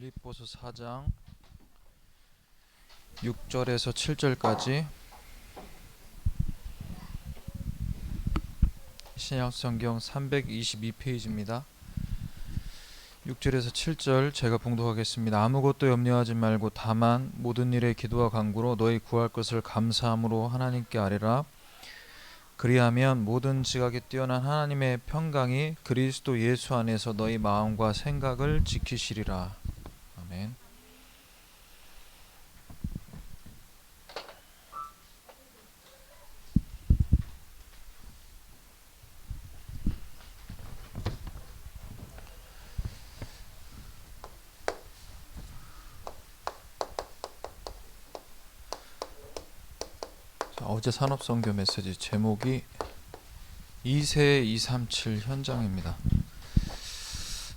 빌립보서 4장 6절에서 7절까지 신약성경 322페이지입니다. 6절에서 7절 제가 봉독하겠습니다. 아무것도 염려하지 말고 다만 모든 일에 기도와 간구로 너희 구할 것을 감사함으로 하나님께 아뢰라. 그리하면 모든 지각에 뛰어난 하나님의 평강이 그리스도 예수 안에서 너희 마음과 생각을 지키시리라. 아멘. 어제 산업선교 메시지 제목이 2세 237 현장입니다.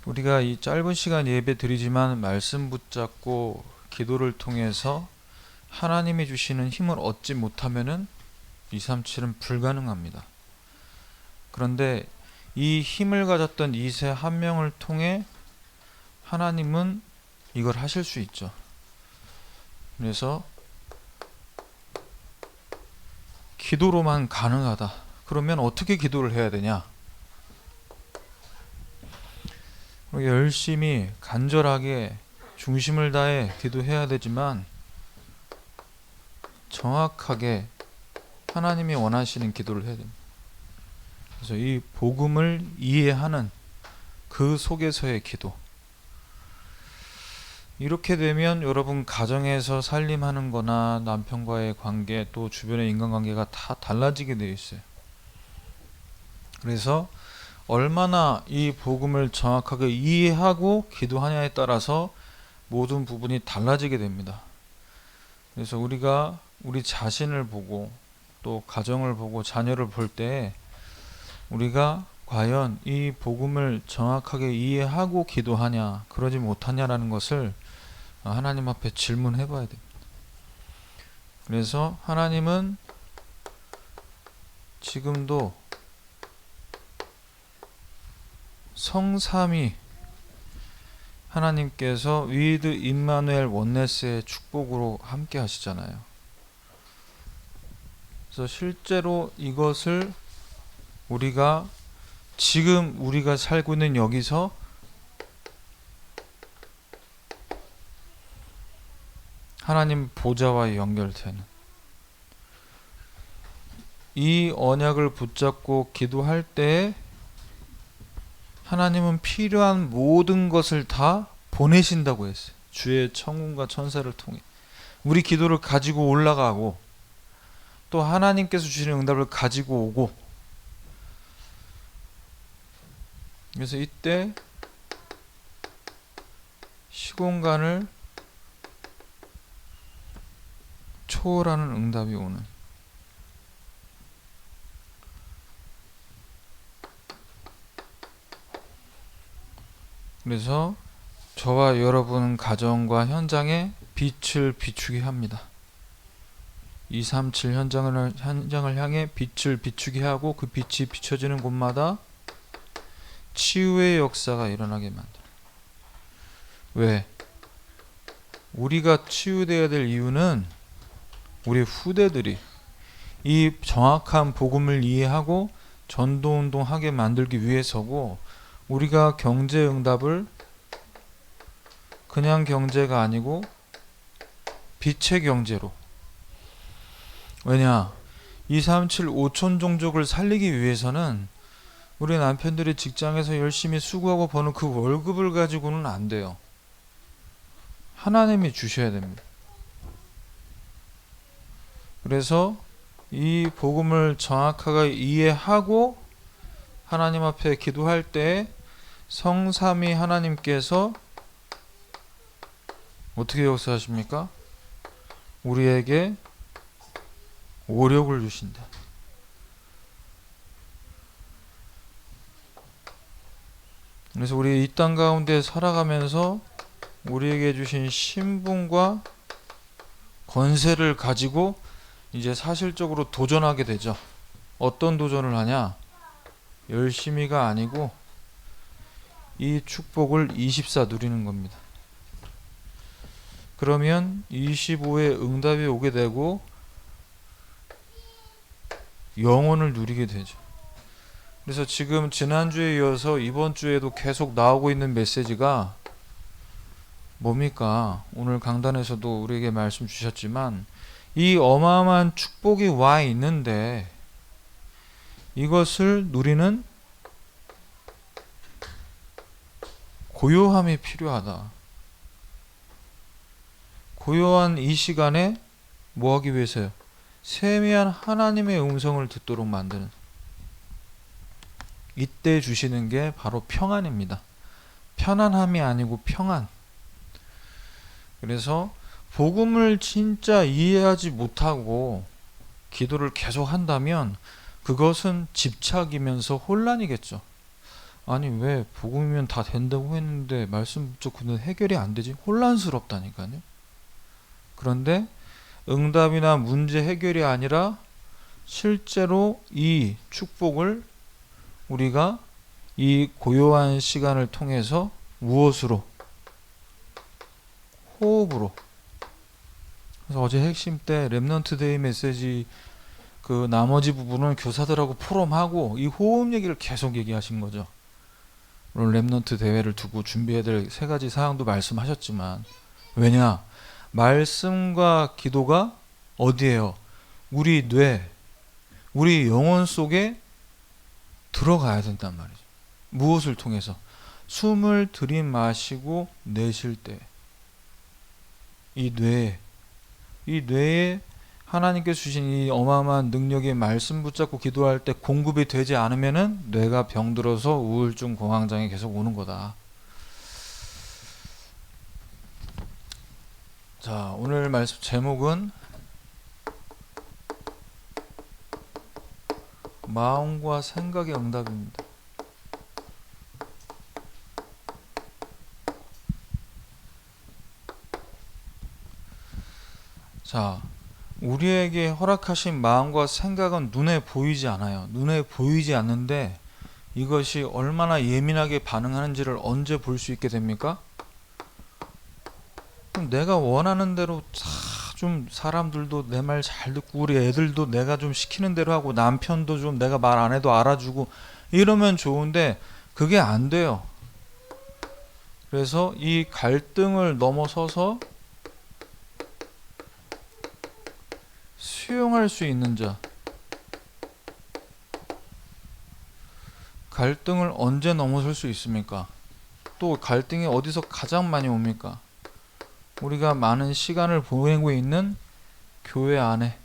우리가 이 짧은 시간 예배 드리지만 말씀 붙잡고 기도를 통해서 하나님이 주시는 힘을 얻지 못하면은 237은 불가능합니다. 그런데 이 힘을 가졌던 2세 한 명을 통해 하나님은 이걸 하실 수 있죠. 그래서 기도로만 가능하다. 그러면 어떻게 기도를 해야 되냐? 열심히 간절하게 중심을 다해 기도해야 되지만 정확하게 하나님이 원하시는 기도를 해야 됩니다. 그래서 이 복음을 이해하는 그 속에서의 기도. 이렇게 되면 여러분 가정에서 살림하는 거나 남편과의 관계 또 주변의 인간관계가 다 달라지게 되어 있어요. 그래서 얼마나 이 복음을 정확하게 이해하고 기도하냐에 따라서 모든 부분이 달라지게 됩니다. 그래서 우리가 우리 자신을 보고 또 가정을 보고 자녀를 볼 때 우리가 과연 이 복음을 정확하게 이해하고 기도하냐 그러지 못하냐라는 것을 하나님 앞에 질문해 봐야 됩니다. 그래서 하나님은 지금도 성삼위 하나님께서 위드 임마누엘 원네스의 축복으로 함께 하시잖아요. 그래서 실제로 이것을 우리가 지금 우리가 살고 있는 여기서 하나님 보좌와 연결되는 이 언약을 붙잡고 기도할 때 하나님은 필요한 모든 것을 다 보내신다고 했어요. 주의 천군과 천사를 통해 우리 기도를 가지고 올라가고 또 하나님께서 주시는 응답을 가지고 오고. 그래서 이때 시공간을 초월하는 응답이 오는. 그래서 저와 여러분 가정과 현장에 빛을 비추게 합니다. 237 현장을 향해 빛을 비추게 하고 그 빛이 비춰지는 곳마다 치유의 역사가 일어나게 만들어요. 왜? 우리가 치유되어야 될 이유는 우리 후대들이 이 정확한 복음을 이해하고 전도운동하게 만들기 위해서고, 우리가 경제응답을 그냥 경제가 아니고 빛의 경제로. 왜냐? 237 5천 종족을 살리기 위해서는 우리 남편들이 직장에서 열심히 수고하고 버는 그 월급을 가지고는 안 돼요. 하나님이 주셔야 됩니다. 그래서 이 복음을 정확하게 이해하고 하나님 앞에 기도할 때 성삼위 하나님께서 어떻게 역사하십니까? 우리에게 오력을 주신다. 그래서 우리 이 땅 가운데 살아가면서 우리에게 주신 신분과 권세를 가지고 이제 사실적으로 도전하게 되죠. 어떤 도전을 하냐? 열심히가 아니고 이 축복을 24 누리는 겁니다. 그러면 25에 응답이 오게 되고 영혼을 누리게 되죠. 그래서 지금 지난주에 이어서 이번 주에도 계속 나오고 있는 메시지가 뭡니까? 오늘 강단에서도 우리에게 말씀 주셨지만 이 어마어마한 축복이 와 있는데 이것을 누리는 고요함이 필요하다. 고요한 이 시간에 뭐 하기 위해서요? 세미한 하나님의 음성을 듣도록 만드는, 이때 주시는 게 바로 평안입니다. 편안함이 아니고 평안. 그래서 복음을 진짜 이해하지 못하고 기도를 계속 한다면 그것은 집착이면서 혼란이겠죠. 아니 왜 복음이면 다 된다고 했는데 말씀 붙잡고는 해결이 안 되지? 혼란스럽다니까요. 그런데 응답이나 문제 해결이 아니라 실제로 이 축복을 우리가 이 고요한 시간을 통해서 무엇으로? 호흡으로. 그래서 어제 핵심 때 렘넌트 데이 메시지 그 나머지 부분은 교사들하고 포럼하고 이 호흡 얘기를 계속 얘기하신 거죠. 오늘 렘넌트 대회를 두고 준비해야 될 세 가지 사항도 말씀하셨지만, 왜냐? 말씀과 기도가 어디에요? 우리 뇌, 우리 영혼 속에 들어가야 된단 말이죠. 무엇을 통해서? 숨을 들이마시고 내쉴 때 이 뇌에 하나님께서 주신 이 어마어마한 능력의 말씀 붙잡고 기도할 때 공급이 되지 않으면은 뇌가 병들어서 우울증 공황장애 계속 오는 거다. 자, 오늘 말씀 제목은 마음과 생각의 응답입니다. 자, 우리에게 허락하신 마음과 생각은 눈에 보이지 않아요. 눈에 보이지 않는데 이것이 얼마나 예민하게 반응하는지를 언제 볼 수 있게 됩니까? 그럼 내가 원하는 대로 좀 사람들도 내 말 잘 듣고 우리 애들도 내가 좀 시키는 대로 하고 남편도 좀 내가 말 안 해도 알아주고 이러면 좋은데 그게 안 돼요. 그래서 이 갈등을 넘어서서 수용할 수 있는 자. 갈등을 언제 넘어설 수 있습니까? 또 갈등이 어디서 가장 많이 옵니까? 우리가 많은 시간을 보내고 있는 교회 안에.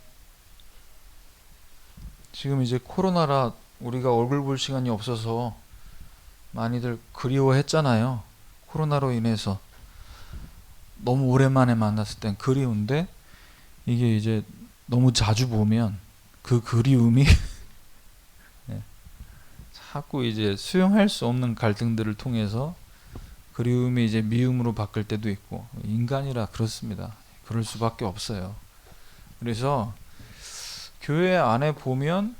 지금 이제 코로나라 우리가 얼굴 볼 시간이 없어서 많이들 그리워했잖아요. 코로나로 인해서 너무 오랜만에 만났을 땐 그리운데 이게 이제 너무 자주 보면 그 그리움이 네, 자꾸 이제 수용할 수 없는 갈등들을 통해서 그리움이 이제 미움으로 바뀔 때도 있고, 인간이라 그렇습니다. 그럴 수밖에 없어요. 그래서 교회 안에 보면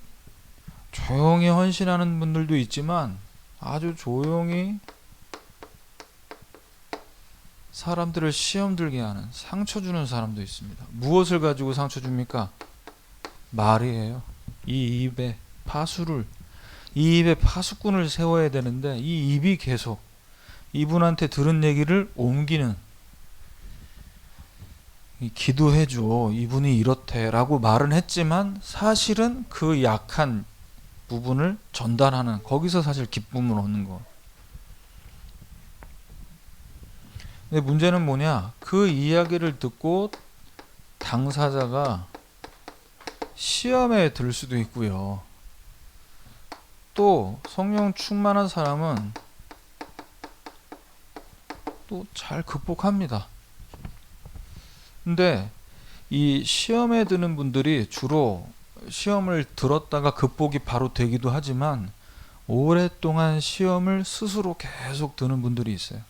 조용히 헌신하는 분들도 있지만 아주 조용히 사람들을 시험 들게 하는, 상처 주는 사람도 있습니다. 무엇을 가지고 상처 줍니까? 말이에요. 이 입에 파수꾼을 세워야 되는데 이 입이 계속 이분한테 들은 얘기를 옮기는, 기도해줘 이분이 이렇대 라고 말은 했지만 사실은 그 약한 부분을 전달하는, 거기서 사실 기쁨을 얻는 거. 근데 문제는 뭐냐? 그 이야기를 듣고 당사자가 시험에 들 수도 있고요. 또 성령 충만한 사람은 또 잘 극복합니다. 근데 이 시험에 드는 분들이 주로 시험을 들었다가 극복이 바로 되기도 하지만 오랫동안 시험을 스스로 계속 드는 분들이 있어요.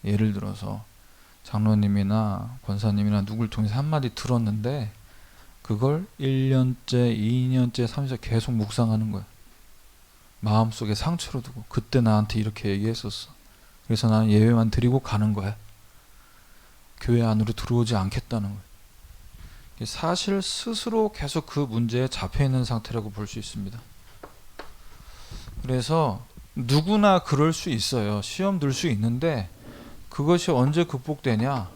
예를 들어서 장로님이나 권사님이나 누굴 통해서 한마디 들었는데 그걸 1년째, 2년째, 3년째 계속 묵상하는 거예요. 마음속에 상처로 두고 그때 나한테 이렇게 얘기했었어. 그래서 나는 예배만 드리고 가는 거야. 교회 안으로 들어오지 않겠다는 거예요. 사실 스스로 계속 그 문제에 잡혀 있는 상태라고 볼 수 있습니다. 그래서 누구나 그럴 수 있어요. 시험 들 수 있는데 그것이 언제 극복되냐?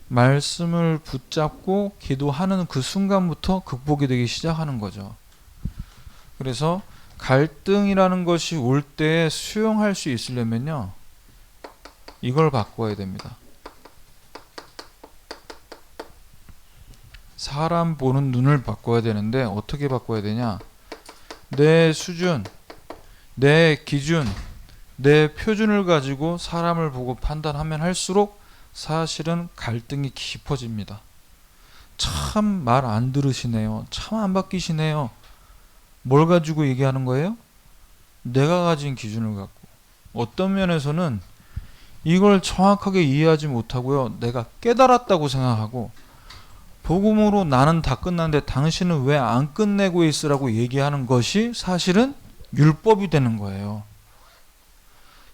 말씀을 붙잡고 기도하는 그 순간부터 극복이 되기 시작하는 거죠. 그래서 갈등이라는 것이 올 때 수용할 수 있으려면요, 이걸 바꿔야 됩니다. 사람 보는 눈을 바꿔야 되는데 어떻게 바꿔야 되냐? 내 수준, 내 기준, 내 표준을 가지고 사람을 보고 판단하면 할수록 사실은 갈등이 깊어집니다. 참 말 안 들으시네요. 참 안 바뀌시네요. 뭘 가지고 얘기하는 거예요? 내가 가진 기준을 갖고. 어떤 면에서는 이걸 정확하게 이해하지 못하고요, 내가 깨달았다고 생각하고 복음으로 나는 다 끝났는데 당신은 왜 안 끝내고 있으라고 얘기하는 것이 사실은 율법이 되는 거예요.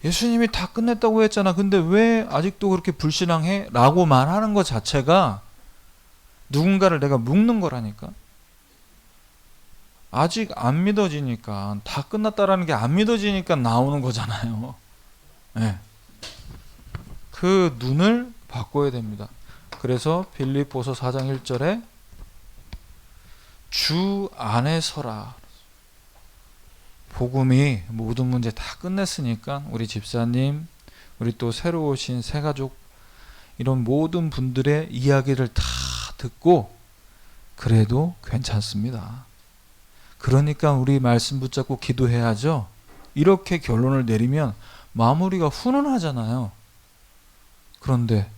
예수님이 다 끝냈다고 했잖아. 근데 왜 아직도 그렇게 불신앙해? 라고 말하는 것 자체가 누군가를 내가 묶는 거라니까. 아직 안 믿어지니까, 다 끝났다라는 게 안 믿어지니까 나오는 거잖아요. 네. 그 눈을 바꿔야 됩니다. 그래서 빌립보서 4장 1절에 주 안에 서라. 복음이 모든 문제 다 끝냈으니까 우리 집사님, 우리 또 새로 오신 새가족, 이런 모든 분들의 이야기를 다 듣고 그래도 괜찮습니다. 그러니까 우리 말씀 붙잡고 기도해야죠. 이렇게 결론을 내리면 마무리가 훈훈하잖아요. 그런데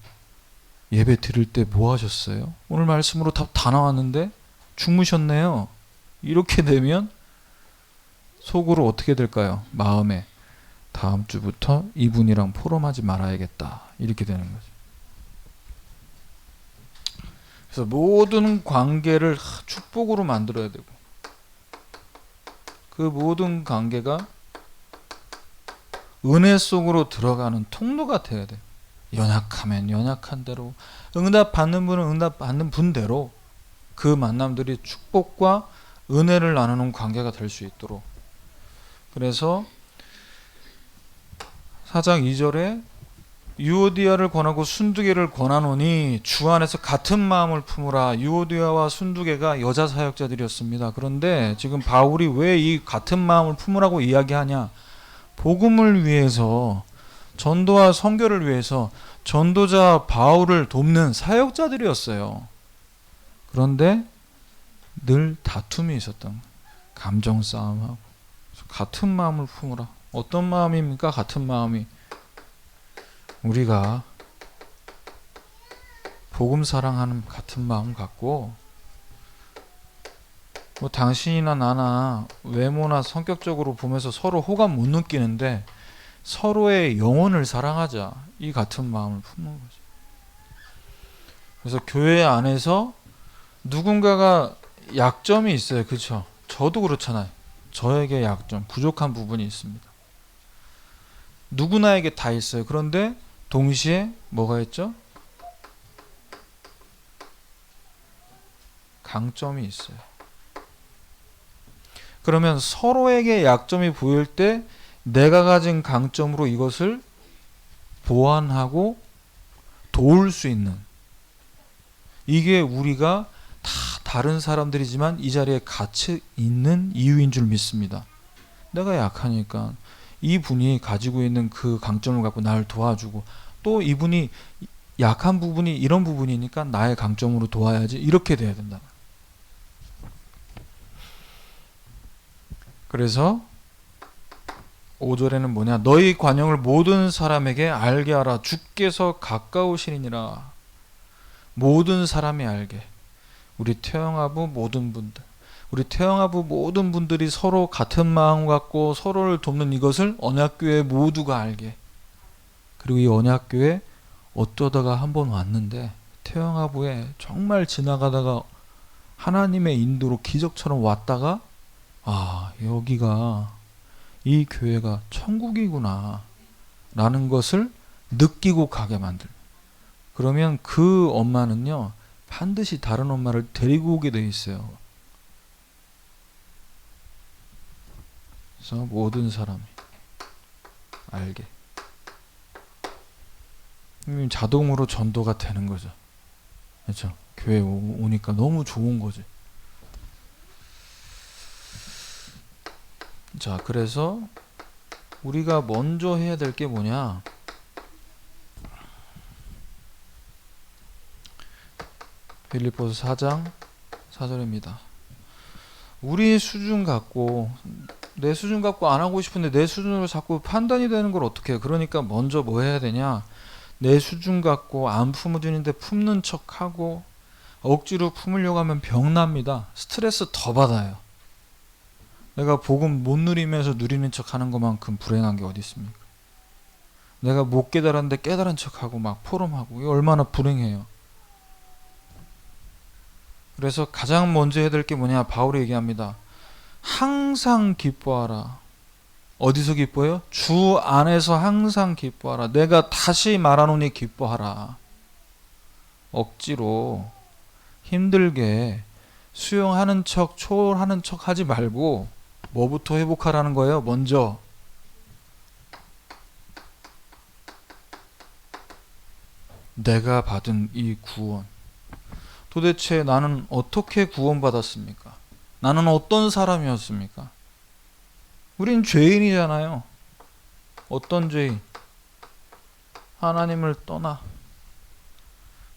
예배 드릴 때 뭐 하셨어요? 오늘 말씀으로 다 나왔는데 주무셨네요. 이렇게 되면 속으로 어떻게 될까요? 마음에 다음 주부터 이분이랑 포럼하지 말아야겠다, 이렇게 되는 거죠. 그래서 모든 관계를 축복으로 만들어야 되고, 그 모든 관계가 은혜 속으로 들어가는 통로가 되어야 돼요. 연약하면 연약한 대로, 응답 받는 분은 응답 받는 분대로 그 만남들이 축복과 은혜를 나누는 관계가 될 수 있도록. 그래서 4장 2절에 유오디아를 권하고 순두개를 권하노니 주 안에서 같은 마음을 품으라. 유오디아와 순두개가 여자 사역자들이었습니다. 그런데 지금 바울이 왜 이 같은 마음을 품으라고 이야기하냐? 복음을 위해서, 전도와 선교를 위해서 전도자 바울을 돕는 사역자들이었어요. 그런데 늘 다툼이 있었던 거예요. 감정 싸움하고. 같은 마음을 품으라. 어떤 마음입니까? 같은 마음이 우리가 복음 사랑하는 같은 마음 갖고, 뭐 당신이나 나나 외모나 성격적으로 보면서 서로 호감 못 느끼는데 서로의 영혼을 사랑하자, 이 같은 마음을 품는 거죠. 그래서 교회 안에서 누군가가 약점이 있어요. 그렇죠? 저도 그렇잖아요. 저에게 약점, 부족한 부분이 있습니다. 누구나에게 다 있어요. 그런데 동시에 뭐가 있죠? 강점이 있어요. 그러면 서로에게 약점이 보일 때 내가 가진 강점으로 이것을 보완하고 도울 수 있는, 이게 우리가 다 다른 사람들이지만 이 자리에 같이 있는 이유인 줄 믿습니다. 내가 약하니까 이분이 가지고 있는 그 강점을 갖고 나를 도와주고, 또 이분이 약한 부분이 이런 부분이니까 나의 강점으로 도와야지, 이렇게 돼야 된다. 그래서 5절에는 뭐냐? 너희 관용을 모든 사람에게 알게 하라. 주께서 가까우시니라. 모든 사람이 알게. 우리 태영아부 모든 분들, 우리 태영아부 모든 분들이 서로 같은 마음 갖고 서로를 돕는 이것을 언약교회 모두가 알게. 그리고 이 언약교회 어쩌다가 한번 왔는데, 태영아부에 정말 지나가다가 하나님의 인도로 기적처럼 왔다가, 아, 여기가, 이 교회가 천국이구나 라는 것을 느끼고 가게 만들. 그러면 그 엄마는요, 반드시 다른 엄마를 데리고 오게 돼 있어요. 그래서 모든 사람이 알게. 자동으로 전도가 되는 거죠. 그렇죠? 교회 오니까 너무 좋은 거지. 자, 그래서 우리가 먼저 해야 될 게 뭐냐? 빌립보서 4장 4절입니다. 우리의 수준 갖고, 내 수준 갖고 안 하고 싶은데 내 수준으로 자꾸 판단이 되는 걸 어떻게 해? 그러니까 먼저 뭐 해야 되냐? 내 수준 갖고 안 품어주는데 품는 척하고 억지로 품으려고 하면 병납니다. 스트레스 더 받아요. 내가 복음 못 누리면서 누리는 척하는 것만큼 불행한 게 어디 있습니까? 내가 못 깨달았는데 깨달은 척하고 막 포럼하고, 이거 얼마나 불행해요. 그래서 가장 먼저 해야 될 게 뭐냐? 바울이 얘기합니다. 항상 기뻐하라. 어디서 기뻐해요? 주 안에서 항상 기뻐하라. 내가 다시 말하노니 기뻐하라. 억지로 힘들게 수용하는 척, 초월하는 척 하지 말고 뭐부터 회복하라는 거예요? 먼저 내가 받은 이 구원. 도대체 나는 어떻게 구원받았습니까? 나는 어떤 사람이었습니까? 우린 죄인이잖아요. 어떤 죄인? 하나님을 떠나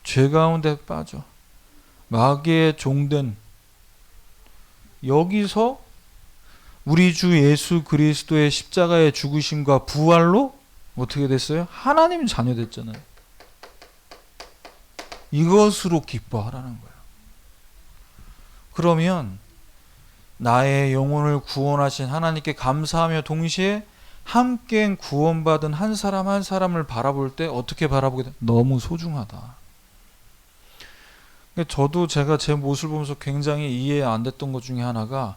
죄 가운데 빠져 마귀의 종된, 여기서 우리 주 예수 그리스도의 십자가의 죽으심과 부활로 어떻게 됐어요? 하나님 자녀 됐잖아요. 이것으로 기뻐하라는 거예요. 그러면 나의 영혼을 구원하신 하나님께 감사하며 동시에 함께 구원받은 한 사람 한 사람을 바라볼 때 어떻게 바라보게 돼? 너무 소중하다. 저도 제가 제 모습을 보면서 굉장히 이해 안 됐던 것 중에 하나가,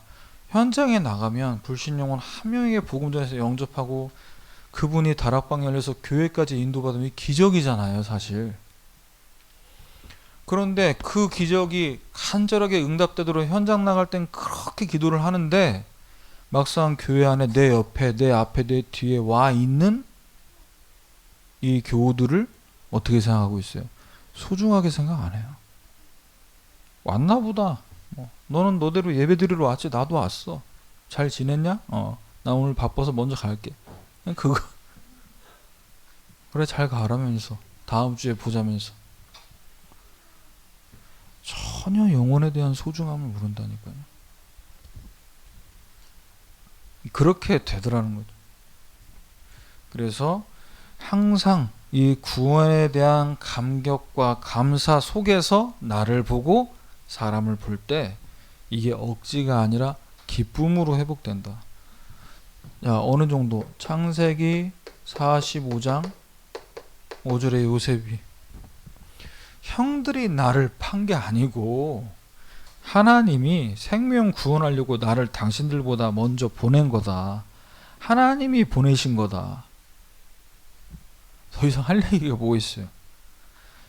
현장에 나가면 불신 영혼 한 명에게 복음 전해서 영접하고 그분이 다락방 열려서 교회까지 인도받으면 기적이잖아요, 사실. 그런데 그 기적이 간절하게 응답되도록 현장 나갈 땐 그렇게 기도를 하는데, 막상 교회 안에 내 옆에, 내 앞에, 내 뒤에 와 있는 이 교우들을 어떻게 생각하고 있어요? 소중하게 생각 안 해요. 왔나 보다. 너는 너대로 예배 드리러 왔지. 나도 왔어. 잘 지냈냐? 나 오늘 바빠서 먼저 갈게. 그냥 그거. 그래, 잘 가라면서. 다음 주에 보자면서. 전혀 영혼에 대한 소중함을 모른다니까요. 그렇게 되더라는 거죠. 그래서 항상 이 구원에 대한 감격과 감사 속에서 나를 보고 사람을 볼 때 이게 억지가 아니라 기쁨으로 회복된다. 야, 어느 정도? 창세기 45장 5절에 요셉이 형들이 나를 판 게 아니고 하나님이 생명 구원하려고 나를 당신들보다 먼저 보낸 거다. 하나님이 보내신 거다. 더 이상 할 얘기가 뭐 있어요?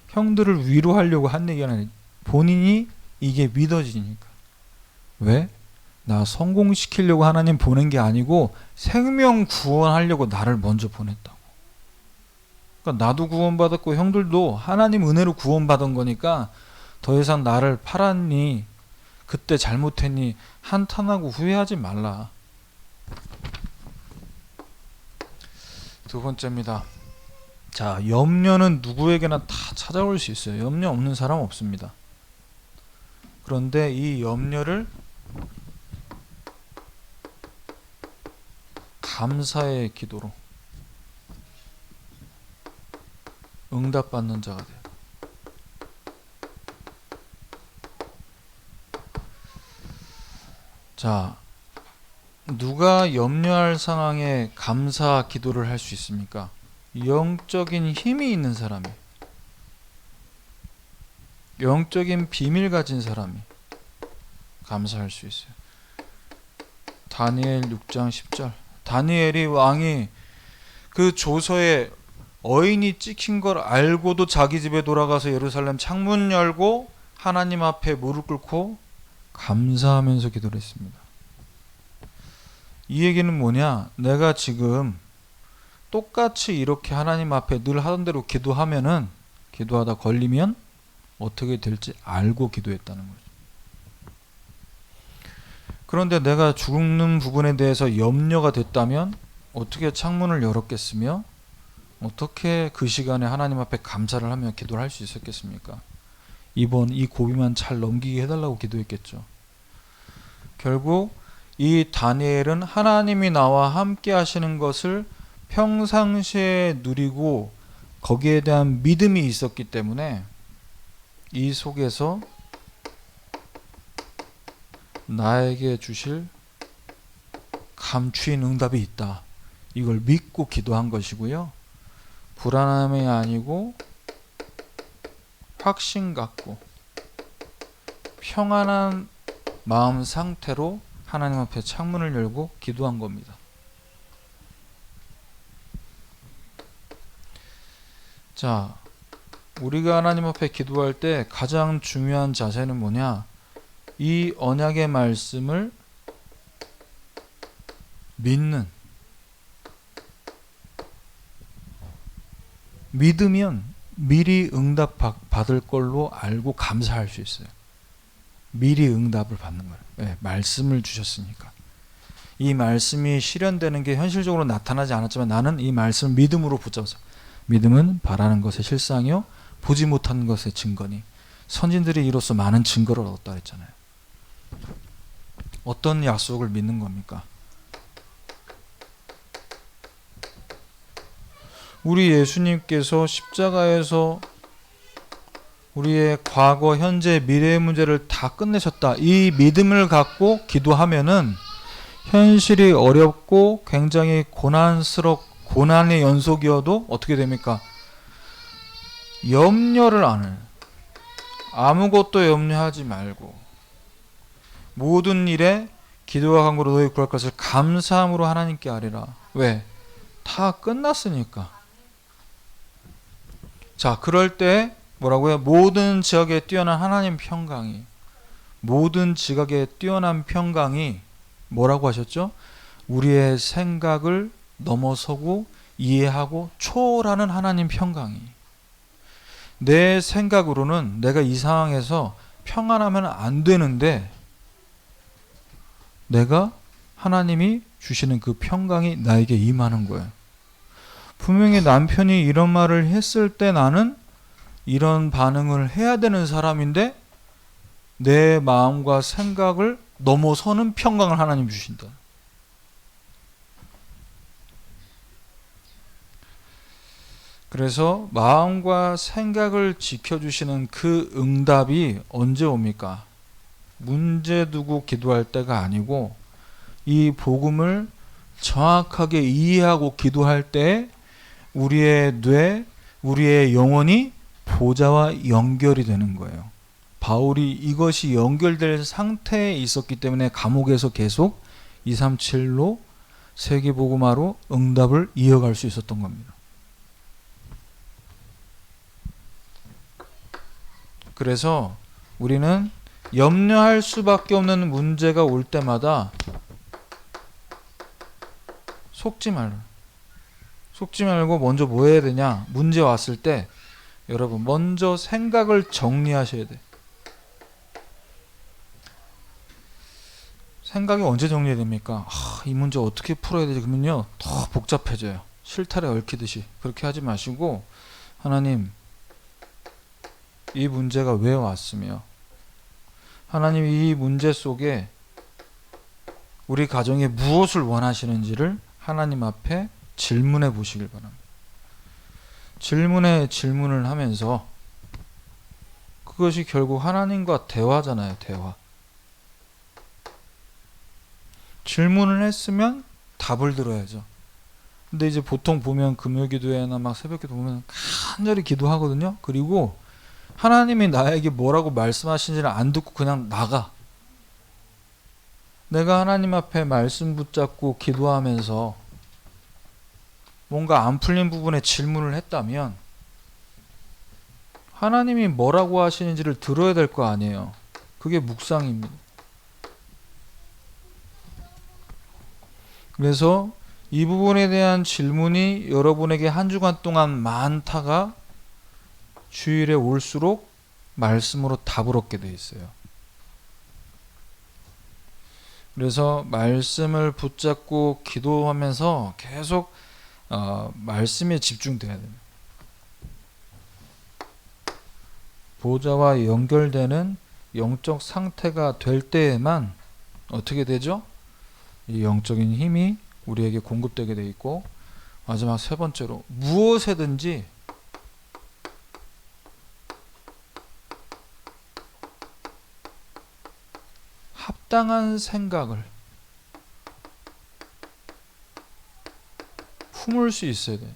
형들을 위로하려고 한 얘기가 아니라 본인이 이게 믿어지니까. 왜? 나 성공시키려고 하나님 보낸 게 아니고 생명 구원하려고 나를 먼저 보냈다고. 그러니까 나도 구원받았고 형들도 하나님 은혜로 구원받은 거니까 더 이상 나를 팔았니, 그때 잘못했니 한탄하고 후회하지 말라. 두 번째입니다. 자, 염려는 누구에게나 다 찾아올 수 있어요. 염려 없는 사람 없습니다. 그런데 이 염려를 감사의 기도로 응답받는 자가 돼요. 자, 누가 염려할 상황에 감사 기도를 할 수 있습니까? 영적인 힘이 있는 사람이, 영적인 비밀 가진 사람이 감사할 수 있어요. 다니엘 6장 10절. 다니엘이 왕이 그 조서에 어인이 찍힌 걸 알고도 자기 집에 돌아가서 예루살렘 창문 열고 하나님 앞에 무릎 꿇고 감사하면서 기도를 했습니다. 이 얘기는 뭐냐? 내가 지금 똑같이 이렇게 하나님 앞에 늘 하던 대로 기도하다 걸리면 어떻게 될지 알고 기도했다는 거죠. 그런데 내가 죽는 부분에 대해서 염려가 됐다면 어떻게 창문을 열었겠으며 어떻게 그 시간에 하나님 앞에 감사를 하며 기도를 할 수 있었겠습니까? 이번 이 고비만 잘 넘기게 해달라고 기도했겠죠. 결국 이 다니엘은 하나님이 나와 함께 하시는 것을 평상시에 누리고 거기에 대한 믿음이 있었기 때문에 이 속에서 나에게 주실 감추인 응답이 있다. 이걸 믿고 기도한 것이고요. 불안함이 아니고 확신 갖고 평안한 마음 상태로 하나님 앞에 창문을 열고 기도한 겁니다. 자, 우리가 하나님 앞에 기도할 때 가장 중요한 자세는 뭐냐? 이 언약의 말씀을 믿으면 미리 응답 받을 걸로 알고 감사할 수 있어요. 미리 응답을 받는 거예요. 네, 말씀을 주셨으니까. 이 말씀이 실현되는 게 현실적으로 나타나지 않았지만 나는 이 말씀을 믿음으로 붙잡아서, 믿음은 바라는 것의 실상이요 보지 못하는 것의 증거니 선진들이 이로써 많은 증거를 얻었다 했잖아요. 어떤 약속을 믿는 겁니까? 우리 예수님께서 십자가에서 우리의 과거, 현재, 미래의 문제를 다 끝내셨다. 이 믿음을 갖고 기도하면은 현실이 어렵고 굉장히 고난의 연속이어도 어떻게 됩니까? 염려를 안 해요. 아무것도 염려하지 말고 모든 일에 기도와 간구로 너희 구할 것을 감사함으로 하나님께 아뢰라. 왜? 다 끝났으니까. 자, 그럴 때 뭐라고요? 모든 지각에 뛰어난 하나님 평강이, 모든 지각에 뛰어난 평강이 뭐라고 하셨죠? 우리의 생각을 넘어서고 이해하고 초월하는 하나님 평강이. 내 생각으로는 내가 이 상황에서 평안하면 안 되는데 내가 하나님이 주시는 그 평강이 나에게 임하는 거예요. 분명히 남편이 이런 말을 했을 때 나는 이런 반응을 해야 되는 사람인데 내 마음과 생각을 넘어서는 평강을 하나님 주신다. 그래서 마음과 생각을 지켜주시는 그 응답이 언제 옵니까? 문제 두고 기도할 때가 아니고 이 복음을 정확하게 이해하고 기도할 때 우리의 뇌, 우리의 영혼이 보좌와 연결이 되는 거예요. 바울이 이것이 연결될 상태에 있었기 때문에 감옥에서 계속 237로 세계복음화로 응답을 이어갈 수 있었던 겁니다. 그래서 우리는 염려할 수밖에 없는 문제가 올 때마다 속지 말고 먼저 뭐 해야 되냐? 문제 왔을 때 여러분 먼저 생각을 정리하셔야 돼. 생각이 언제 정리됩니까? 이 문제 어떻게 풀어야 되지? 그러면요 더 복잡해져요. 실타래 얽히듯이. 그렇게 하지 마시고 하나님 이 문제가 왜 왔으며 하나님 이 문제 속에 우리 가정에 무엇을 원하시는지를 하나님 앞에 질문해 보시길 바랍니다. 질문을 하면서 그것이 결국 하나님과 대화잖아요. 대화. 질문을 했으면 답을 들어야죠. 근데 이제 보통 보면 금요기도회나 막 새벽기도 보면 간절히 기도하거든요. 그리고 하나님이 나에게 뭐라고 말씀하시는지를 안 듣고 그냥 나가. 내가 하나님 앞에 말씀 붙잡고 기도하면서 뭔가 안 풀린 부분에 질문을 했다면 하나님이 뭐라고 하시는지를 들어야 될 거 아니에요. 그게 묵상입니다. 그래서 이 부분에 대한 질문이 여러분에게 한 주간 동안 많다가 주일에 올수록 말씀으로 답을 얻게 돼 있어요. 그래서 말씀을 붙잡고 기도하면서 계속 말씀에 집중돼야 됩니다. 보좌와 연결되는 영적 상태가 될 때에만 어떻게 되죠? 이 영적인 힘이 우리에게 공급되게 돼 있고, 마지막 세 번째로 무엇에든지 합당한 생각을 품을 수 있어야 돼요.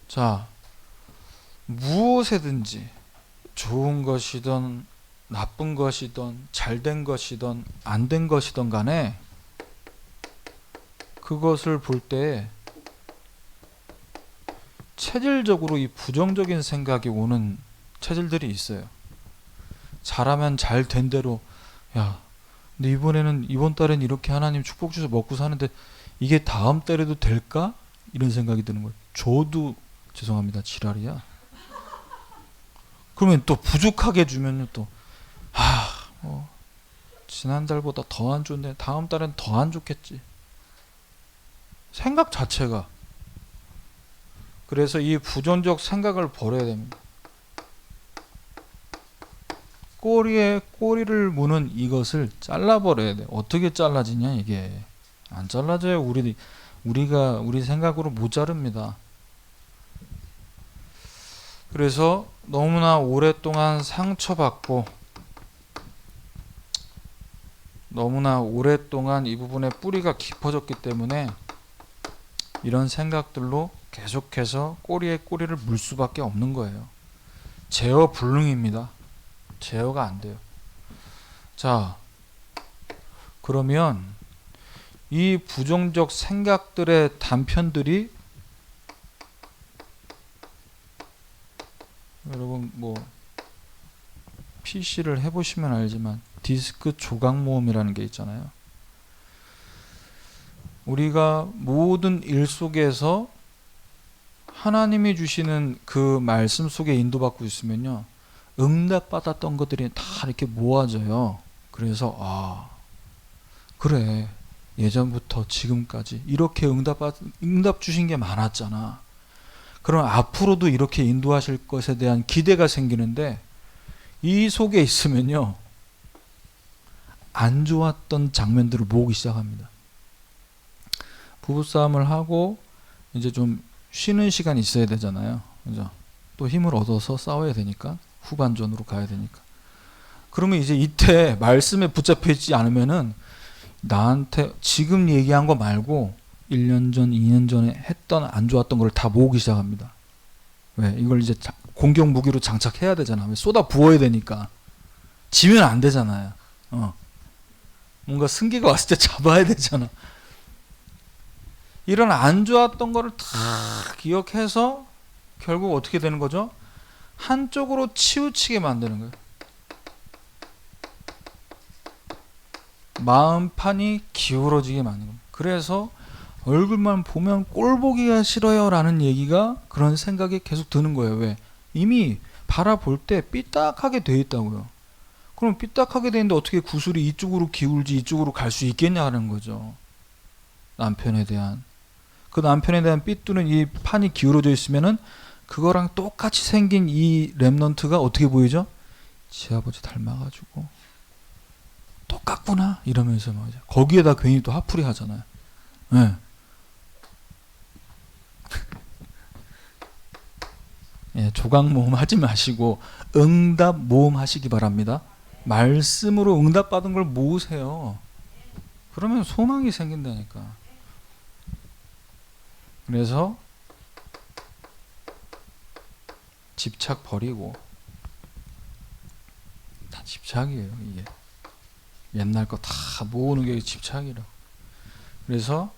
자, 무엇에든지 좋은 것이든 나쁜 것이든 잘된 것이든 안 된 것이든 간에 그것을 볼 때 체질적으로 이 부정적인 생각이 오는 체질들이 있어요. 잘하면 잘 된 대로, 야, 근데 이번 달엔 이렇게 하나님 축복 주셔서 먹고 사는데 이게 다음 달에도 될까? 이런 생각이 드는 거예요. 저도 죄송합니다, 지랄이야. 그러면 또 부족하게 주면 또 지난달보다 더 안 좋네, 다음 달엔 더 안 좋겠지. 생각 자체가. 그래서 이 부정적 생각을 버려야 됩니다. 꼬리에 꼬리를 무는 이것을 잘라버려야 돼. 어떻게 잘라지냐 이게. 안 잘라져요. 우리 생각으로 못 자릅니다. 그래서 너무나 오랫동안 상처받고 너무나 오랫동안 이 부분에 뿌리가 깊어졌기 때문에 이런 생각들로 계속해서 꼬리에 꼬리를 물 수밖에 없는 거예요. 제어 불능입니다. 제어가 안 돼요. 자, 그러면 이 부정적 생각들의 단편들이 여러분 PC를 해보시면 알지만 디스크 조각 모음이라는 게 있잖아요. 우리가 모든 일 속에서 하나님이 주시는 그 말씀 속에 인도받고 있으면요, 응답받았던 것들이 다 이렇게 모아져요. 그래서 그래, 예전부터 지금까지 이렇게 응답 주신 게 많았잖아. 그럼 앞으로도 이렇게 인도하실 것에 대한 기대가 생기는데, 이 속에 있으면요, 안 좋았던 장면들을 모으기 시작합니다. 부부싸움을 하고 이제 좀 쉬는 시간이 있어야 되잖아요. 그죠? 또 힘을 얻어서 싸워야 되니까, 후반전으로 가야 되니까. 그러면 이제 이때 말씀에 붙잡혀 있지 않으면은 나한테 지금 얘기한 거 말고 1년 전, 2년 전에 했던 안 좋았던 걸 다 모으기 시작합니다. 왜? 이걸 이제 공격 무기로 장착해야 되잖아. 쏟아 부어야 되니까. 지면 안 되잖아요. 뭔가 승기가 왔을 때 잡아야 되잖아. 이런 안 좋았던 거를 다 기억해서 결국 어떻게 되는 거죠? 한쪽으로 치우치게 만드는 거예요. 마음판이 기울어지게 만드는 거예요. 그래서 얼굴만 보면 꼴보기가 싫어요 라는 얘기가, 그런 생각이 계속 드는 거예요. 왜? 이미 바라볼 때 삐딱하게 돼 있다고요. 그럼 삐딱하게 돼 있는데 어떻게 구슬이 이쪽으로 기울지 이쪽으로 갈 수 있겠냐는 거죠. 남편에 대한 삐뚤은 이 판이 기울어져 있으면은 그거랑 똑같이 생긴 이 랩넌트가 어떻게 보이죠? 지 아버지 닮아가지고 똑같구나 이러면서 말이죠. 거기에다 괜히 또 화풀이 하잖아요. 네. 예, 조각 모음 하지 마시고 응답 모음 하시기 바랍니다. 말씀으로 응답 받은 걸 모으세요. 그러면 소망이 생긴다니까. 그래서 집착 버리고, 다 집착이에요 이게. 옛날 거 다 모으는 게 집착이라고. 그래서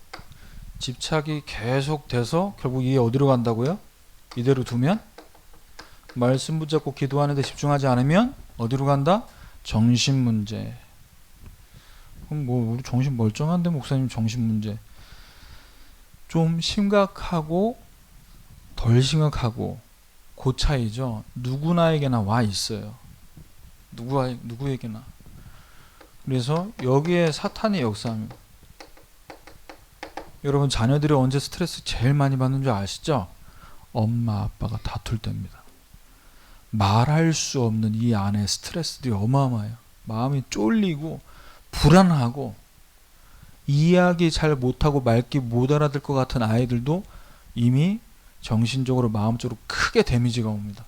집착이 계속 돼서 결국 이게 어디로 간다고요? 이대로 두면 말씀 붙잡고 기도하는데 집중하지 않으면 어디로 간다? 정신 문제. 그럼 뭐 우리 정신 멀쩡한데 목사님 정신 문제. 좀 심각하고 덜 심각하고 그 차이죠. 누구나에게나 와 있어요. 누구에게나. 그래서 여기에 사탄이 역사합니다. 여러분 자녀들이 언제 스트레스 제일 많이 받는 줄 아시죠? 엄마 아빠가 다툴 때입니다. 말할 수 없는 이 안에 스트레스들이 어마어마해요. 마음이 쫄리고 불안하고 이야기 잘 못하고 말귀 못 알아들 것 같은 아이들도 이미 정신적으로 마음적으로 크게 데미지가 옵니다.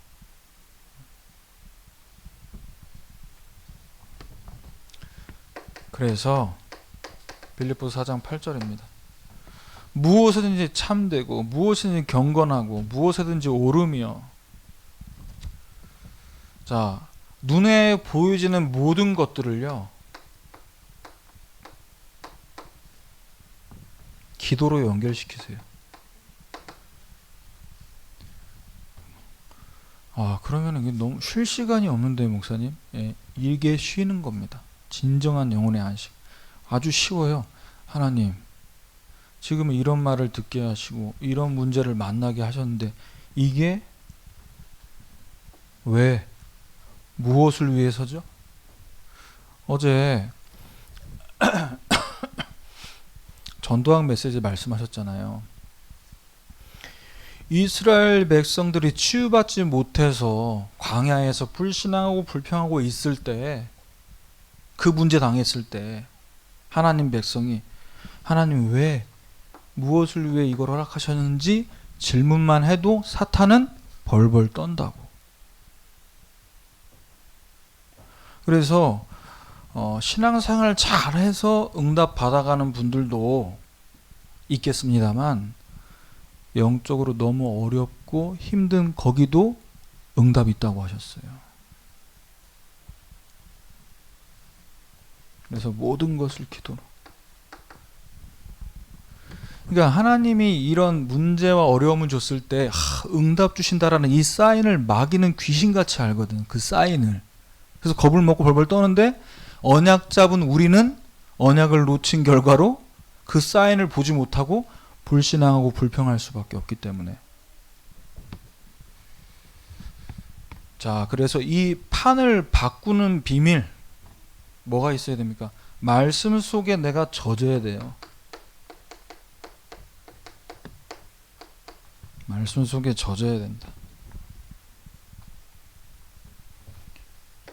그래서 빌립보서 4장 8절입니다. 무엇이든지 참되고 무엇이든지 경건하고 무엇이든지 옳으며. 자, 눈에 보여지는 모든 것들을요 기도로 연결시키세요. 그러면 이게 너무 쉴 시간이 없는데 목사님. 예, 이게 쉬는 겁니다. 진정한 영혼의 안식. 아주 쉬워요. 하나님 지금 이런 말을 듣게 하시고 이런 문제를 만나게 하셨는데 이게 왜 무엇을 위해서죠? 어제 전도학 메시지 말씀하셨잖아요. 이스라엘 백성들이 치유받지 못해서 광야에서 불신하고 불평하고 있을 때, 그 문제 당했을 때 하나님 백성이 하나님 왜 무엇을 위해 이걸 허락하셨는지 질문만 해도 사탄은 벌벌 떤다고. 그래서 신앙생활 잘해서 응답 받아가는 분들도 있겠습니다만 영적으로 너무 어렵고 힘든 거기도 응답이 있다고 하셨어요. 그래서 모든 것을 기도로. 그러니까 하나님이 이런 문제와 어려움을 줬을 때 응답 주신다라는 이 사인을 마귀는 귀신같이 알거든. 그 사인을. 그래서 겁을 먹고 벌벌 떠는데 언약 잡은 우리는 언약을 놓친 결과로 그 사인을 보지 못하고 불신앙하고 불평할 수밖에 없기 때문에. 자, 그래서 이 판을 바꾸는 비밀 뭐가 있어야 됩니까? 말씀 속에 내가 젖어야 돼요. 말씀 속에 젖어야 된다.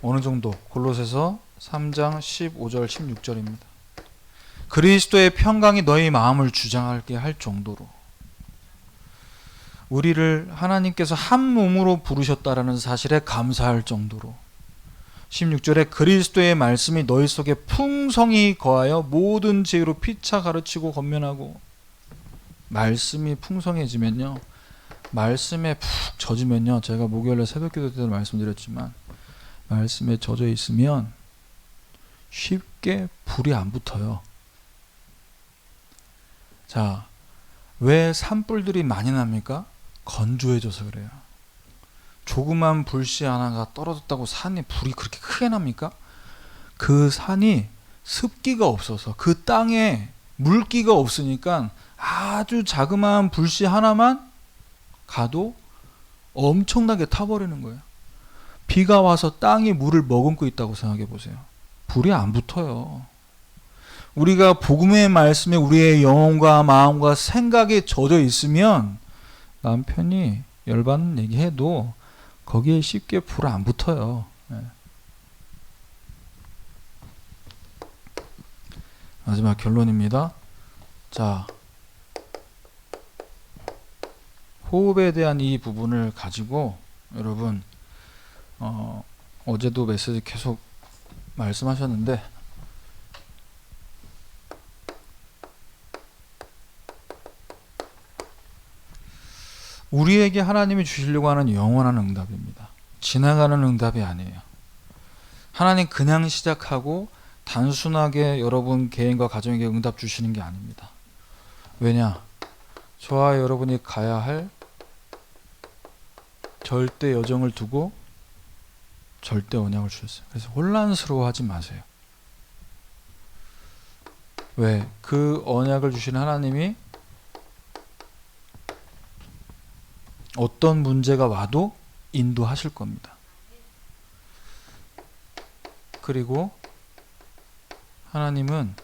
어느 정도? 골로새서 3장 15절 16절입니다. 그리스도의 평강이 너희 마음을 주장하게 할 정도로 우리를 하나님께서 한 몸으로 부르셨다라는 사실에 감사할 정도로 16절에 그리스도의 말씀이 너희 속에 풍성히 거하여 모든 지혜로 피차 가르치고 권면하고. 말씀이 풍성해지면요, 말씀에 푹 젖으면요, 제가 목요일에 새벽기도 때도 말씀드렸지만 말씀에 젖어 있으면 쉽게 불이 안 붙어요. 자, 왜 산불들이 많이 납니까? 건조해져서 그래요. 조그만 불씨 하나가 떨어졌다고 산에 불이 그렇게 크게 납니까? 그 산이 습기가 없어서, 그 땅에 물기가 없으니까 아주 자그마한 불씨 하나만 가도 엄청나게 타버리는 거예요. 비가 와서 땅이 물을 머금고 있다고 생각해 보세요. 불이 안 붙어요. 우리가 복음의 말씀에 우리의 영혼과 마음과 생각에 젖어 있으면 남편이 열받는 얘기해도 거기에 쉽게 불 안 붙어요. 마지막 결론입니다. 자, 호흡에 대한 이 부분을 가지고 여러분 어제도 메시지 계속 말씀하셨는데 우리에게 하나님이 주시려고 하는 영원한 응답입니다. 지나가는 응답이 아니에요. 하나님 그냥 시작하고 단순하게 여러분 개인과 가정에게 응답 주시는 게 아닙니다. 왜냐? 저와 여러분이 가야 할 절대 여정을 두고 절대 언약을 주셨어요. 그래서 혼란스러워하지 마세요. 왜? 그 언약을 주신 하나님이 어떤 문제가 와도 인도하실 겁니다. 그리고 하나님은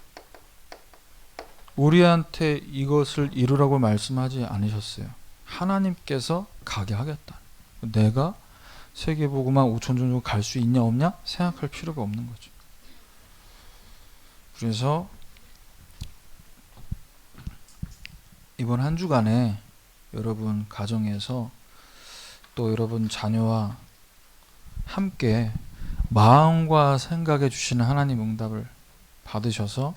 우리한테 이것을 이루라고 말씀하지 않으셨어요. 하나님께서 가게 하겠다. 내가 세계복음화 5천 정도 갈 수 있냐 없냐 생각할 필요가 없는 거죠. 그래서 이번 한 주간에 여러분 가정에서 또 여러분 자녀와 함께 마음과 생각해 주시는 하나님 응답을 받으셔서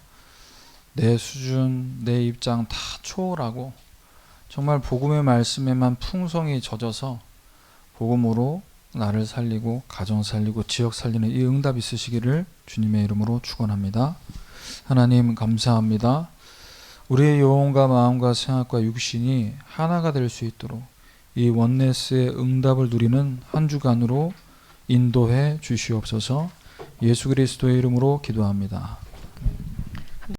내 수준, 내 입장 다 초월하고 정말 복음의 말씀에만 풍성히 젖어서 복음으로 나를 살리고 가정 살리고 지역 살리는 이 응답 있으시기를 주님의 이름으로 축원합니다. 하나님 감사합니다. 우리의 영혼과 마음과 생각과 육신이 하나가 될 수 있도록 이 원네스의 응답을 누리는 한 주간으로 인도해 주시옵소서. 예수 그리스도의 이름으로 기도합니다.